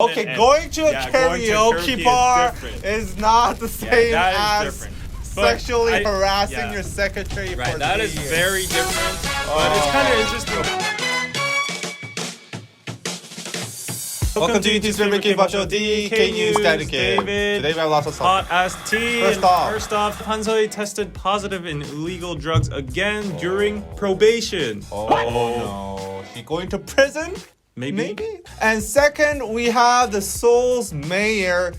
Okay, and, going to a going to karaoke bar is is not the same that is as different. sexually harassing yeah. your secretary for Right, that 3 is years. very different, but it's kind of interesting. Welcome to YouTube's favorite K-pop show, DK News Dedicated. Today we have lots of stuff. Hot ass tea. First off, Hansoe tested positive in illegal drugs again during probation. Oh no, she going to prison? Maybe. And second, we have the Seoul's mayor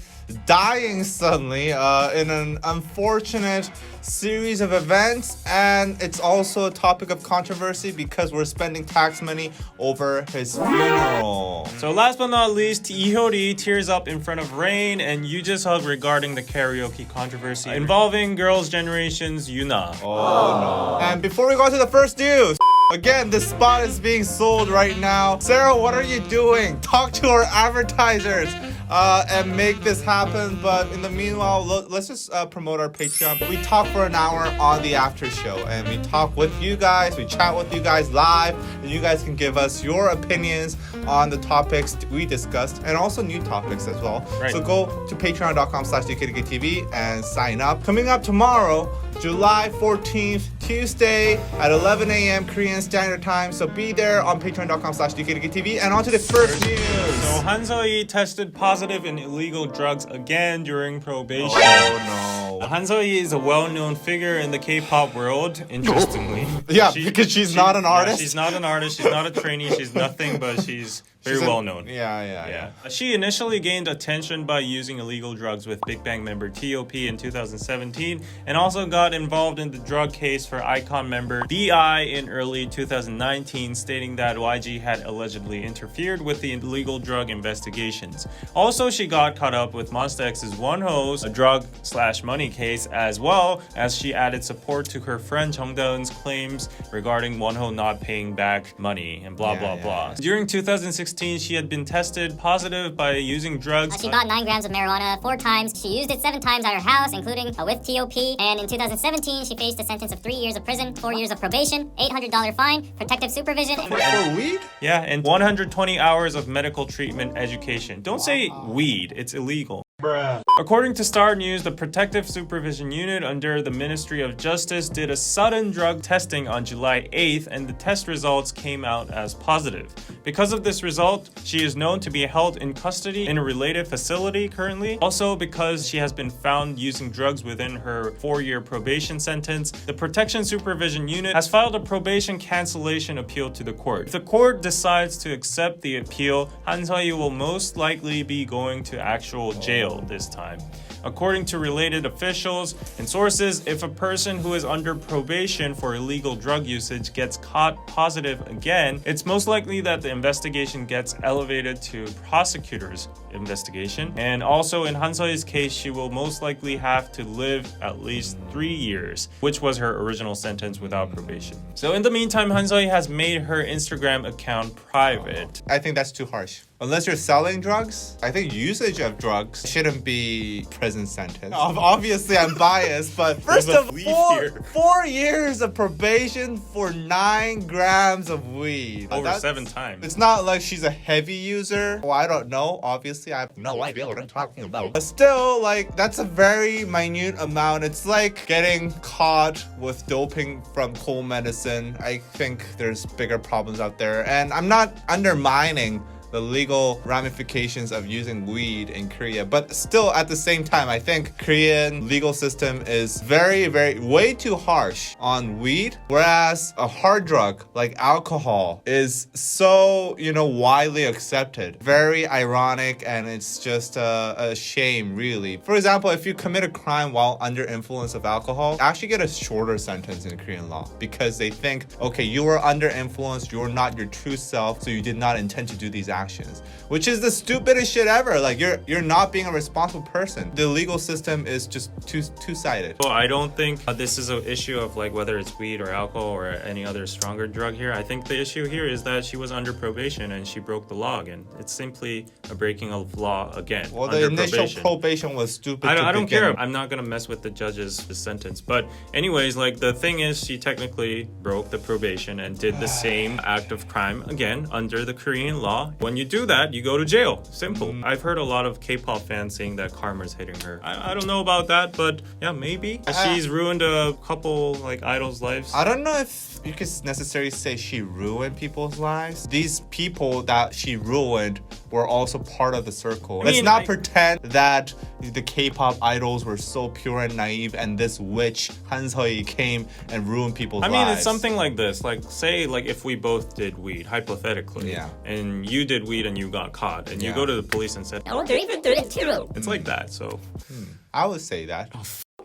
dying suddenly in an unfortunate series of events, and it's also a topic of controversy because we're spending tax money over his funeral. So last but not least, Hyori tears up in front of Rain and you just hug regarding the karaoke controversy involving Girls' Generation's Yoona. Oh no. And before we go to the first news, again, this spot is being sold right now. Sarah, what are you doing? Talk to our advertisers and make this happen. But in the meanwhile, let's just promote our Patreon. We talk for an hour on the after show, and we talk with you guys. We chat with you guys live, and you guys can give us your opinions on the topics we discussed, and also new topics as well. Right. So go to patreon.com/DKDKTV and sign up. Coming up tomorrow, July 14th, Tuesday at 11 a.m. Korean Standard Time. So be there on patreon.com/DKDKTV. And on to the first news. So Hansoe tested positive in illegal drugs again during probation. Oh no. Hansoe is a well-known figure in the K-pop world, interestingly. Yeah, because she's not an artist. Yeah, she's not an artist, she's not a trainee, she's nothing, but she's very well known. Yeah. She initially gained attention by using illegal drugs with Big Bang member T.O.P. in 2017 and also got involved in the drug case for iKON member B.I. in early 2019, stating that YG had allegedly interfered with the illegal drug investigations. Also, she got caught up with Monsta X's Wonho's drug/money case, as well as she added support to her friend Jung Da-eun's claims regarding Wonho not paying back money and blah blah. During 2016, she had been tested positive by using drugs. She bought 9 grams of marijuana 4 times. She used it 7 times at her house, including with T.O.P. And in 2017, she faced a sentence of 3 years of prison, 4 years of probation, $800 fine, protective supervision, For weed? Yeah, and 120 hours of medical treatment education. Don't say weed, it's illegal. Bruh. According to Star News, the Protective Supervision Unit under the Ministry of Justice did a sudden drug testing on July 8th, and the test results came out as positive. Because of this result, she is known to be held in custody in a related facility currently. Also, because she has been found using drugs within her 4-year probation sentence, the Protection Supervision Unit has filed a probation cancellation appeal to the court. If the court decides to accept the appeal, Hansoe will most likely be going to actual jail this time. According to related officials and sources, if a person who is under probation for illegal drug usage gets caught positive again, it's most likely that the investigation gets elevated to prosecutor's investigation. And also in Hansoe's case, she will most likely have to live at least 3 years, which was her original sentence without probation. So in the meantime, Hansoe has made her Instagram account private. I think that's too harsh. Unless you're selling drugs, I think usage of drugs shouldn't be prison sentence. Obviously, I'm biased, but first of all, 4 years of probation for 9 grams of weed. Over 7 times. It's not like she's a heavy user. Well, I don't know. Obviously, I have no idea what I'm talking about. But still, like, that's a very minute amount. It's like getting caught with doping from cold medicine. I think there's bigger problems out there. And I'm not undermining the legal ramifications of using weed in Korea, but still at the same time, I think Korean legal system is way too harsh on weed, whereas a hard drug like alcohol is so, widely accepted. Very ironic, and it's just a shame, really. For example, if you commit a crime while under influence of alcohol, you actually get a shorter sentence in Korean law because they think, okay, you were under influence, you're not your true self, so you did not intend to do these actions, which is the stupidest shit ever. Like, you're not being a responsible person. The legal system is just two-sided. Well, I don't think this is an issue of like whether it's weed or alcohol or any other stronger drug here. I think the issue here is that she was under probation and she broke the law again. It's simply a breaking of law again. Well, the initial probation was stupid. I don't care. I'm not gonna mess with the judge's sentence. But anyways, like, the thing is, she technically broke the probation and did the same act of crime again under the Korean law. When when you do that, you go to jail. Simple. I've heard a lot of K-pop fans saying that karma's hitting her. I don't know about that, but yeah, maybe. She's ruined a couple like idols' lives. I don't know if you could necessarily say she ruined people's lives. These people that she ruined were also part of the circle. Let's not pretend that the K-pop idols were so pure and naive and this witch Seohee came and ruined people's lives. I mean, it's something like this. Like, say, like if we both did weed, hypothetically, and you did weed and you got caught, and you go to the police and said, it's like that. So, I would say that.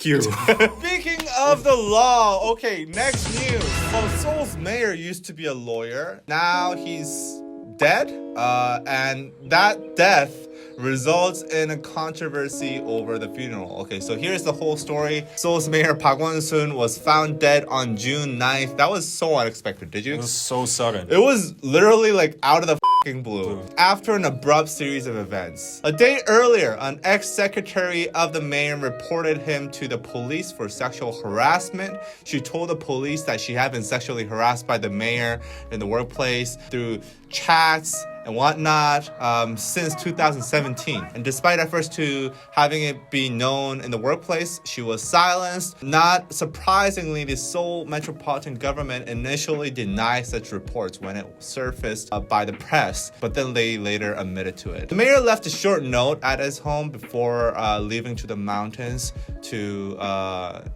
you. Speaking of the law, okay, next news. Well, Seoul's mayor used to be a lawyer. Now he's dead, and that death results in a controversy over the funeral. Okay, so here's the whole story. Seoul's mayor Park Won-soon was found dead on June 9th. That was so unexpected. Did you? It was so sudden. It was literally like out of the blue. After an abrupt series of events. A day earlier, an ex-secretary of the mayor reported him to the police for sexual harassment. She told the police that she had been sexually harassed by the mayor in the workplace through chats and whatnot since 2017. And despite efforts to having it be known in the workplace, she was silenced. Not surprisingly, the Seoul metropolitan government initially denied such reports when it surfaced by the press, but then they later admitted to it. The mayor left a short note at his home before leaving to the mountains to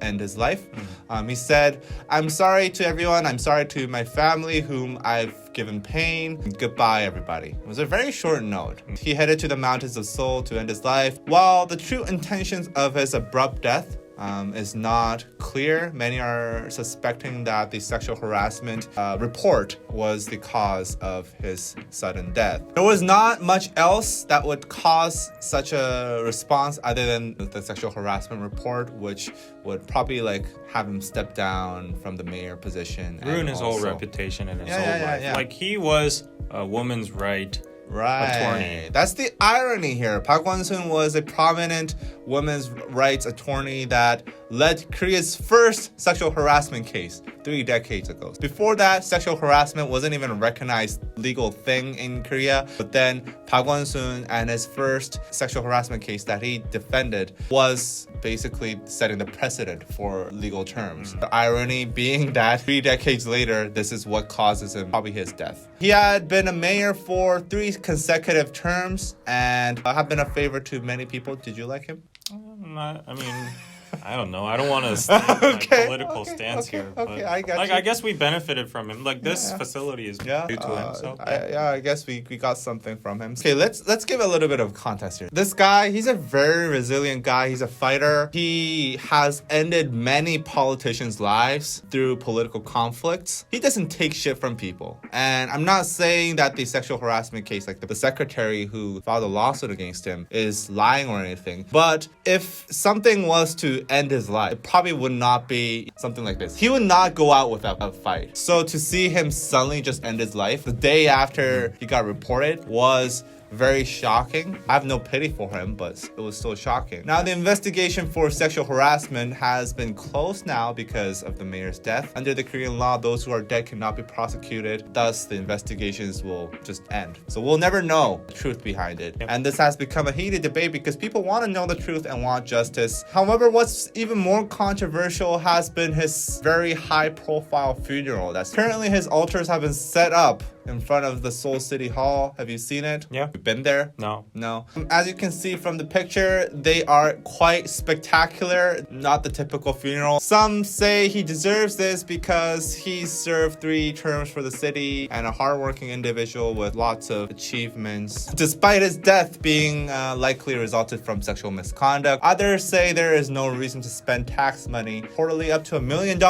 end his life. He said, "I'm sorry to everyone. I'm sorry to my family whom I've given pain. Goodbye, everybody." It was a very short note. He headed to the mountains of Seoul to end his life. While the true intentions of his abrupt death is not clear, many are suspecting that the sexual harassment report was the cause of his sudden death. There was not much else that would cause such a response other than the sexual harassment report, which would probably like have him step down from the mayor position. Ruin his whole reputation and his whole life. Like he was a woman's right attorney. That's the irony here. Park Won-soon was a prominent women's rights attorney that led Korea's first sexual harassment case 3 decades ago. Before that, sexual harassment wasn't even a recognized legal thing in Korea. But then Park Won-soon and his first sexual harassment case that he defended was basically setting the precedent for legal terms. The irony being that 3 decades later, this is what causes him probably his death. He had been a mayor for 3 consecutive terms and have been a favorite to many people. Did you like him? I mean, I don't know. I don't want to stand political stance here. But I got like, you. I guess we benefited from him. Like this facility is due to him. So I guess we got something from him. Okay, let's give a little bit of context here. This guy, he's a very resilient guy. He's a fighter. He has ended many politicians' lives through political conflicts. He doesn't take shit from people. And I'm not saying that the sexual harassment case, like the secretary who filed a lawsuit against him, is lying or anything. But if something was to end his life, it probably would not be something like this. He would not go out without a fight. So to see him suddenly just end his life the day after he got reported was very shocking. I have no pity for him, but it was still shocking. Now, the investigation for sexual harassment has been closed now because of the mayor's death. Under the Korean law, those who are dead cannot be prosecuted. Thus, the investigations will just end. So we'll never know the truth behind it. And this has become a heated debate because people want to know the truth and want justice. However, what's even more controversial has been his very high-profile funeral. That's currently his altars have been set up in front of the Seoul City Hall. Have you seen it? Yeah. You've been there? No. As you can see from the picture, they are quite spectacular, not the typical funeral. Some say he deserves this because he served 3 terms for the city and a hardworking individual with lots of achievements, despite his death being likely resulted from sexual misconduct. Others say there is no reason to spend tax money, reportedly up to $1 million,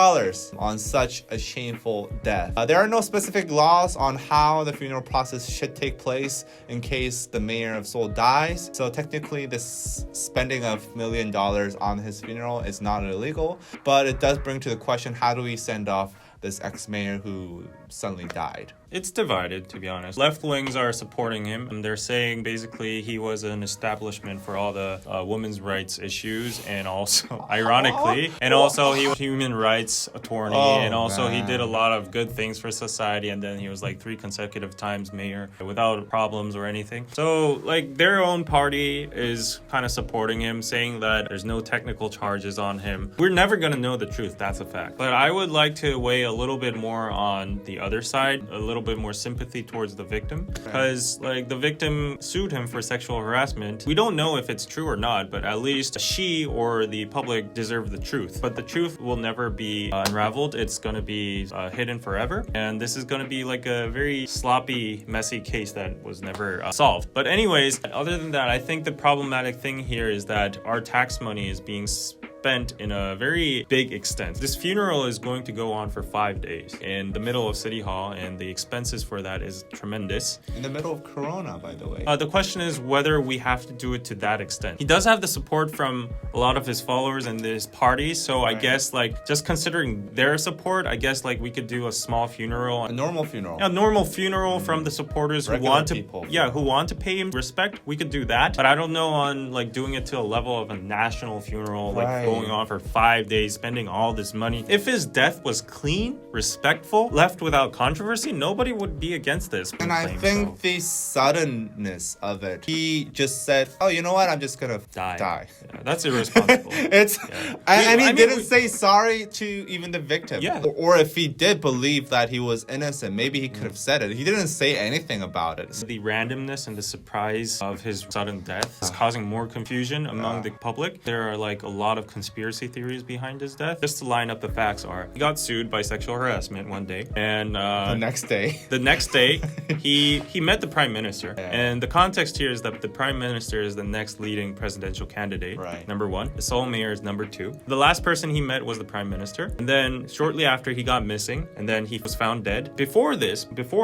on such a shameful death. There are no specific laws on how the funeral process should take place in case the mayor of Seoul dies. So technically this spending of $1 million on his funeral is not illegal, but it does bring to the question, how do we send off this ex-mayor who suddenly died? It's divided, to be honest. Left wings are supporting him, and they're saying basically he was an establishment for all the women's rights issues, and also, ironically, and also he was a human rights attorney, and also he did a lot of good things for society, and then he was like 3 consecutive times mayor without problems or anything. So, like, their own party is kind of supporting him, saying that there's no technical charges on him. We're never gonna know the truth, that's a fact. But I would like to weigh a little bit more on the other side, a little bit more sympathy towards the victim, because like the victim sued him for sexual harassment. We don't know if it's true or not, but at least she or the public deserve the truth. But the truth will never be unraveled. It's gonna be hidden forever, and this is gonna be like a very sloppy, messy case that was never solved. But anyways, other than that, I think the problematic thing here is that our tax money is being spent in a very big extent. This funeral is going to go on for 5 days in the middle of City Hall, and the expenses for that is tremendous. In the middle of Corona, by the way. The question is whether we have to do it to that extent. He does have the support from a lot of his followers and his party, so I guess like just considering their support, I guess like we could do a small funeral. A normal funeral. A normal funeral from the supporters Regular who want to people. who want to pay him respect. We could do that, but I don't know on like doing it to a level of a national funeral, like going on for 5 days, spending all this money. If his death was clean, respectful, left without controversy, nobody would be against this. And I think the suddenness of it, he just said, oh, you know what, I'm just gonna die. Yeah, that's irresponsible. And he didn't say sorry to even the victim. Yeah. Or if he did believe that he was innocent, maybe he could have said it. He didn't say anything about it. The randomness and the surprise of his sudden death is causing more confusion among the public. There are like a lot of conspiracy theories behind his death. Just to line up the facts are, he got sued by sexual harassment one day, and the next day he met the prime minister. And the context here is that the prime minister is the next leading presidential candidate, number 1. The Seoul mayor is number 2. The last person he met was the prime minister, and then shortly after he got missing, and then he was found dead. Before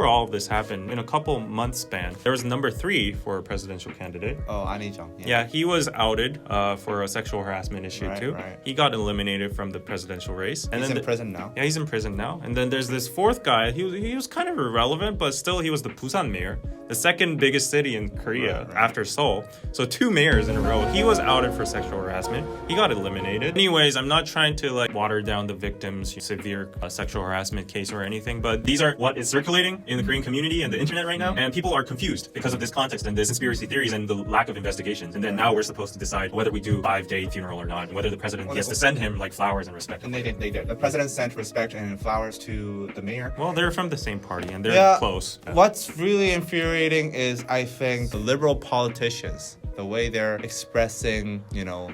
all of this happened, in a couple months span, there was number 3 for a presidential candidate. Oh, An Hee-jung. Yeah, he was outed for a sexual harassment issue too. He got eliminated from the presidential race. And he's in prison now. Yeah, he's in prison now. And then there's this 4th guy. He was kind of irrelevant, but still he was the Busan mayor, the 2nd biggest city in Korea after Seoul. So 2 mayors in a row. He was outed for sexual harassment. He got eliminated. Anyways, I'm not trying to like water down the victim's severe sexual harassment case or anything, but these are what is circulating in the Korean community and the internet right now. And people are confused because of this context and this conspiracy theories and the lack of investigations. And then now we're supposed to decide whether we do 5-day funeral or not, and whether the president gets to send him like flowers and respect. And they did. The president sent respect and flowers to the mayor. Well, they're from the same party and they're close. What's really infuriating is, I think, the liberal politicians, the way they're expressing,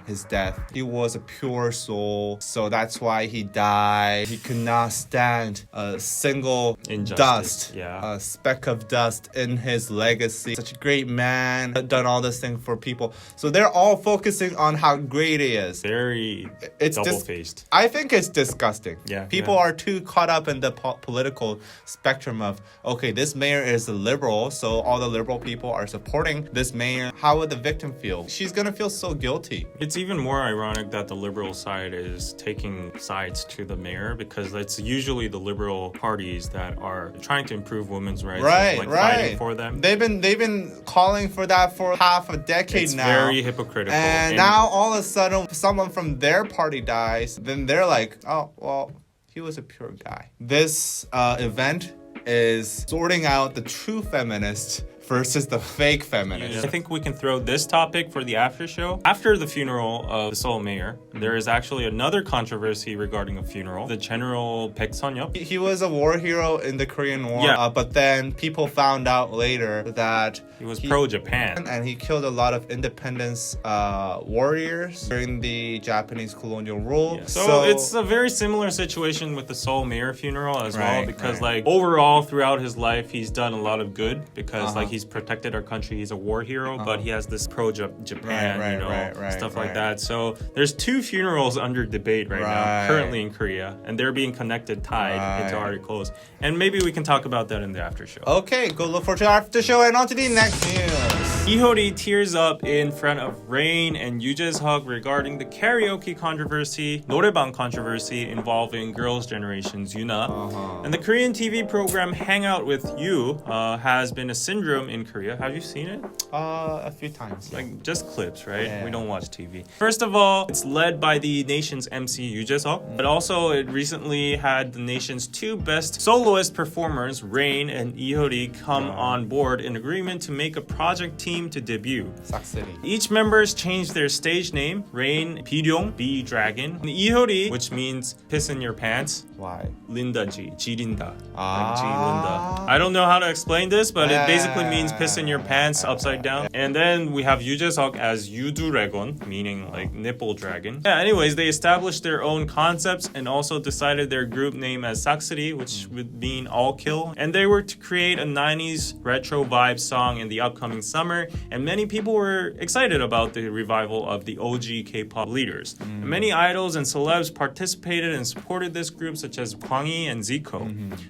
his death. He was a pure soul, so that's why he died. He could not stand a single injustice. A speck of dust in his legacy. Such a great man, done all this thing for people. So they're all focusing on how great he is. Very double-faced. I think it's disgusting. Yeah. People are too caught up in the political spectrum of, okay, this mayor is a liberal, so all the liberal people are supporting this mayor. How would the victim feel? She's gonna feel so guilty. It's even more ironic that the liberal side is taking sides to the mayor, because it's usually the liberal parties that are trying to improve women's rights, fighting for them. They've been calling for that for half a decade now. It's very hypocritical. And now all of a sudden someone from their party dies, then they're like, oh well, he was a pure guy. This event is sorting out the true feminist versus the fake feminist. I think we can throw this topic for the after show. After the funeral of the Seoul mayor, there is actually another controversy regarding a funeral. The General Baek Sun-yeop. He was a war hero in the Korean War, but then people found out later that he was pro-Japan. And he killed a lot of independence warriors during the Japanese colonial rule. Yeah. So it's a very similar situation with the Seoul mayor funeral as well, because like overall throughout his life, he's done a lot of good because like he's protected our country. He's a war hero, but he has this pro-Japan, stuff like that. So there's 2 funerals under debate right now, currently in Korea, and they're being tied into articles. And maybe we can talk about that in the after show. Okay, go look for the after show and on to the next news. Hyori tears up in front of Rain and Yoo Jae-suk regarding the karaoke controversy, Noraebang controversy involving Girls' Generation's Yoona. And the Korean TV program Hangout with You has been a syndrome in Korea. Have you seen it? A few times. Like just clips, right? Yeah. We don't watch TV. First of all, it's led by the nation's MC Yoo Jae-suk, but also it recently had the nation's two best soloist performers, Rain and Hyori, come on board in agreement to make a project team to debut. Sak City. Each members changed their stage name. Rain, Biryong, Bee Dragon. And Hyori, which means piss in your pants. Why? Linda G, Jirinda. Like G Linda. I don't know how to explain this, but it basically means piss in your pants upside down. And then we have Yoo Jae-suk as Yudu-regon, meaning like nipple dragon. Yeah, anyways, they established their own concepts and also decided their group name as Saksuri, which would mean all kill. And they were to create a 90s retro vibe song in the upcoming summer. And many people were excited about the revival of the OG K-pop leaders. And many idols and celebs participated and supported this group, such as Kwangi and Zico.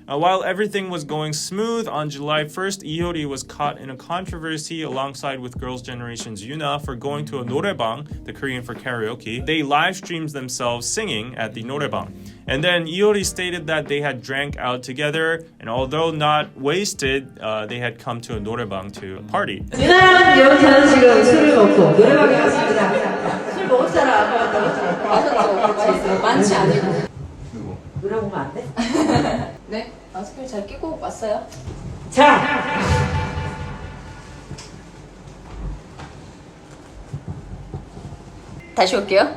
While everything was going smooth, on July 1st, Hyori was caught in a controversy alongside with Girls' Generation's Yoona for going to a Noraebang, the Korean for karaoke. They live streamed themselves singing at the Noraebang. And then Hyori stated that they had drank out together, and although not wasted, they had come to a Noraebang to party. 유나랑 여기서는 지금 술을 먹고 노래방에 갔습니다. 술 먹을 사람 마셨죠? 많지 않고. 누구? 물어보면 안 돼? 네? 마스크를 잘 끼고 왔어요. 자! 다시 올게요.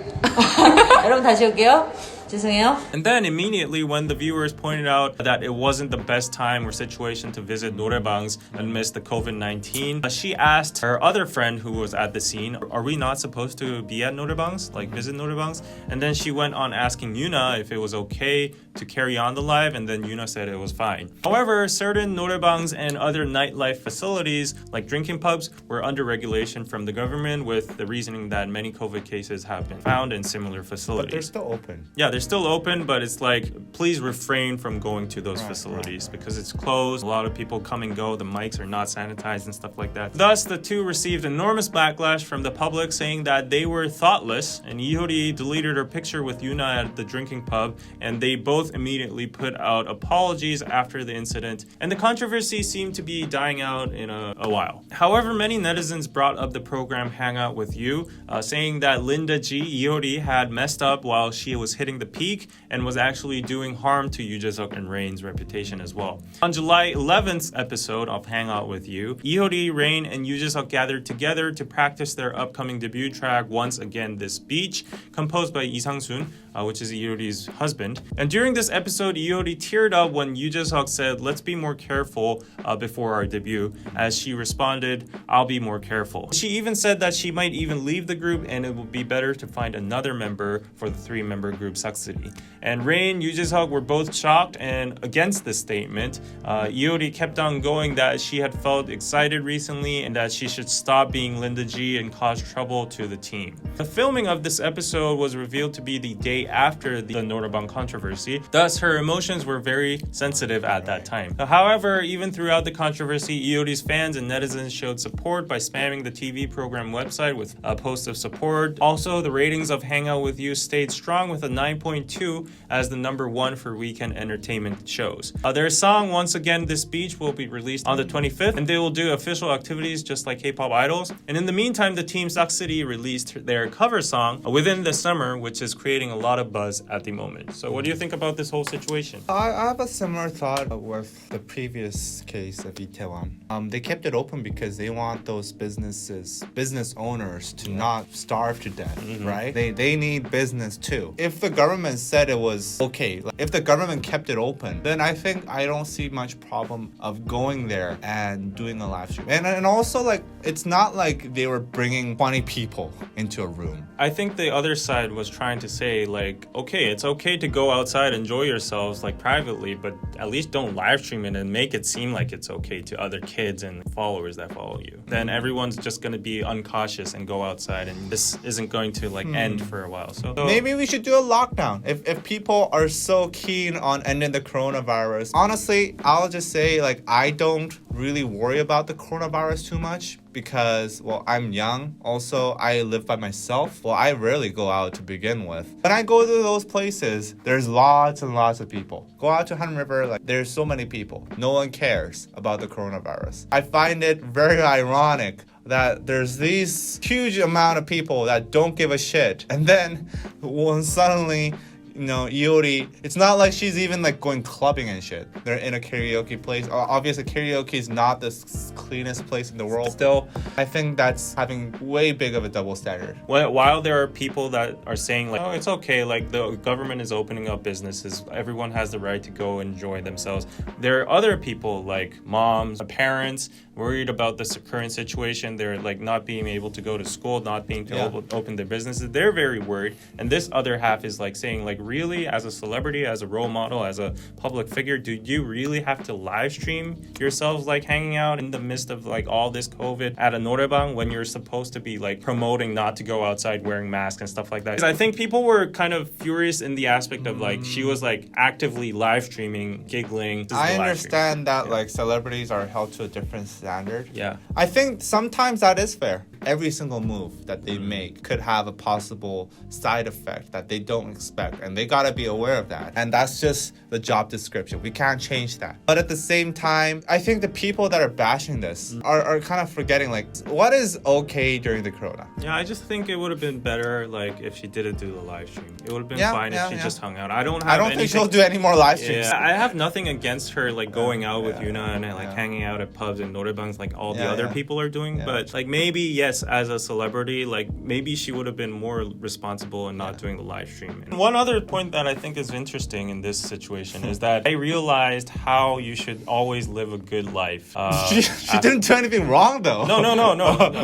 여러분 다시 올게요. 죄송해요. And then immediately when the viewers pointed out that it wasn't the best time or situation to visit Noraebangs amidst the COVID-19, she asked her other friend who was at the scene, are we not supposed to be at Noraebangs, like visit Noraebangs? And then she went on asking Yoona if it was okay to carry on the live, and then Yoona said it was fine. However, certain Noraebangs and other nightlife facilities like drinking pubs were under regulation from the government, with the reasoning that many COVID cases have been found in similar facilities. But they're still open. Yeah, they're still open, but it's like, please refrain from going to those facilities because it's closed. A lot of people come and go. The mics are not sanitized and stuff like that. Thus, the two received enormous backlash from the public, saying that they were thoughtless, and Hyori deleted her picture with Yoona at the drinking pub, and they both immediately put out apologies after the incident, and the controversy seemed to be dying out in a while. However, many netizens brought up the program Hangout with You, saying that Linda G, Hyori, had messed up while she was hitting the peak and was actually doing harm to Yoo Jae-suk and Rain's reputation as well. On July 11th episode of Hangout with You, Hyori, Rain, and Yoo Jae-suk gathered together to practice their upcoming debut track Once Again This Beach, composed by Lee Sang-soon, which is Hyori's husband. And during this episode, Hyori teared up when Yoo Jae-suk said, "Let's be more careful before our debut," as she responded, "I'll be more careful." She even said that she might even leave the group and it would be better to find another member for the three-member group Saksuri. And Rain, Yoo Jae-suk were both shocked and against this statement. Hyori kept on going that she had felt excited recently and that she should stop being Linda G and cause trouble to the team. The filming of this episode was revealed to be the day after the Noraebang controversy. Thus, her emotions were very sensitive at that time. However, even throughout the controversy, Hyori's fans and netizens showed support by spamming the TV program website with posts of support. Also, the ratings of Hangout with You stayed strong with a 9.2 as the #1 for weekend entertainment shows. Their song Once Again This Beach will be released on the 25th, and they will do official activities just like K-pop idols. And in the meantime, the team Saksuri released their cover song within the summer, which is creating a lot of buzz at the moment. So what do you think about this whole situation? I have a similar thought with the previous case of Itaewon. They kept it open because they want those business owners to not starve to death, right? They need business too. If the government said it was okay, like, if the government kept it open, then I think I don't see much problem of going there and doing a live stream. And also, like, it's not like they were bringing 20 people into a room. I think the other side was trying to say, like, okay, it's okay to go outside, enjoy yourselves, like, privately, but at least don't live stream it and make it seem like it's okay to other kids and followers that follow you. Then everyone's just going to be uncautious and go outside, and this isn't going to, like, end for a while. So maybe we should do a lockdown. If people are so keen on ending the coronavirus, honestly, I'll just say, like, I don't really worry about the coronavirus too much because, well, I'm young. Also, I live by myself. Well, I rarely go out to begin with. When I go to those places, there's lots and lots of people. Go out to Han River, like, there's so many people. No one cares about the coronavirus. I find it very ironic that there's these huge amount of people that don't give a shit. And then when suddenly, you know, Hyori, it's not like she's even like going clubbing and shit. They're in a karaoke place. Obviously, karaoke is not the cleanest place in the world. Still, I think that's having way big of a double standard. While there are people that are saying like, oh, it's okay, like the government is opening up businesses, everyone has the right to go enjoy themselves. There are other people like moms, parents, worried about this current situation. They're like not being able to go to school, not being able to open their businesses. They're very worried. And this other half is like saying like, really, as a celebrity, as a role model, as a public figure, do you really have to live stream yourselves like hanging out in the midst of like all this COVID at a Noraebang when you're supposed to be like promoting not to go outside wearing masks and stuff like that? 'Cause I think people were kind of furious in the aspect of like she was like actively live streaming, giggling. I understand that like celebrities are held to a different standard. Yeah. I think sometimes that is fair. Every single move that they make could have a possible side effect that they don't expect, and they gotta be aware of that. And that's just the job description. We can't change that. But at the same time, I think the people that are bashing this are kind of forgetting like what is okay during the corona. Yeah, I just think it would have been better like if she didn't do the live stream. It would have been fine if she just hung out. I don't think she'll do any more live streams. Yeah, I have nothing against her like going out with Yoona and like hanging out at pubs and Noraebangs like all the other people are doing. But like maybe yes, as a celebrity, like maybe she would have been more responsible in not doing the live stream. And one other point that I think is interesting in this situation is that I realized how you should always live a good life. She didn't do anything wrong though. No,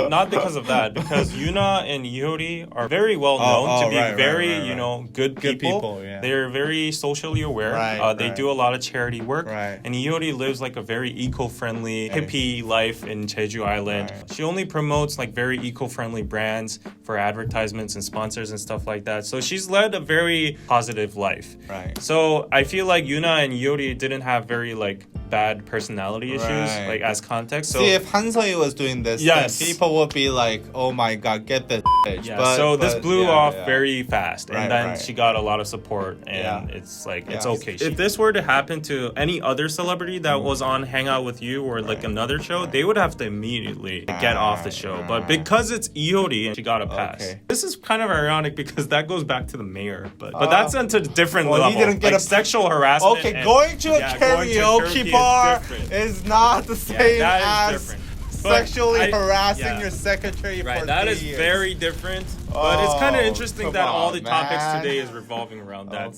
not because of that. Because Yoona and Hyori are very well known to be very, you know, good people. They're very socially aware. They do a lot of charity work. And Hyori lives like a very eco-friendly hippie life in Jeju Island. She only promotes like very eco-friendly brands for advertisements and sponsors and stuff like that. So she's led a very positive life. So I feel like Yoona and Hyori didn't have very like bad personality issues like as context. So see, if Han Seohee was doing this, then people would be like, oh my god, get this bitch. So this blew off very fast, and then she got a lot of support, and it's like it's okay. If this were to happen to any other celebrity that was on Hangout with you or like another show, they would have to immediately get off the show. But because it's Hyori, and she got a pass. This is kind of ironic because that goes back to the mayor, but that's into a different level. He didn't get like sexual harassment. Okay, going to a karaoke bar is not the same as sexually harassing your secretary for 3 that is years. Very different. But it's kind of interesting that all the topics today is revolving around that.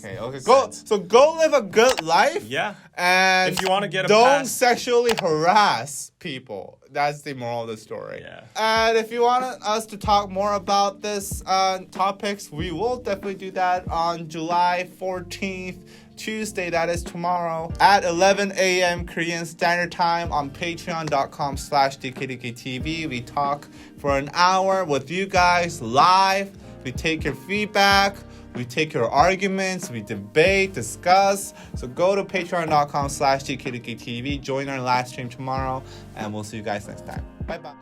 Go live a good life. Yeah. And if you want to get a don't pass, sexually harass people. That's the moral of the story. Yeah. And if you want us to talk more about this topics, we will definitely do that on July 14th. Tuesday, that is tomorrow, at 11 a.m. Korean Standard Time on patreon.com/DKDKTV. We talk for an hour with you guys live. We take your feedback. We take your arguments. We debate, discuss. So go to patreon.com/DKDKTV. Join our live stream tomorrow. And we'll see you guys next time. Bye-bye.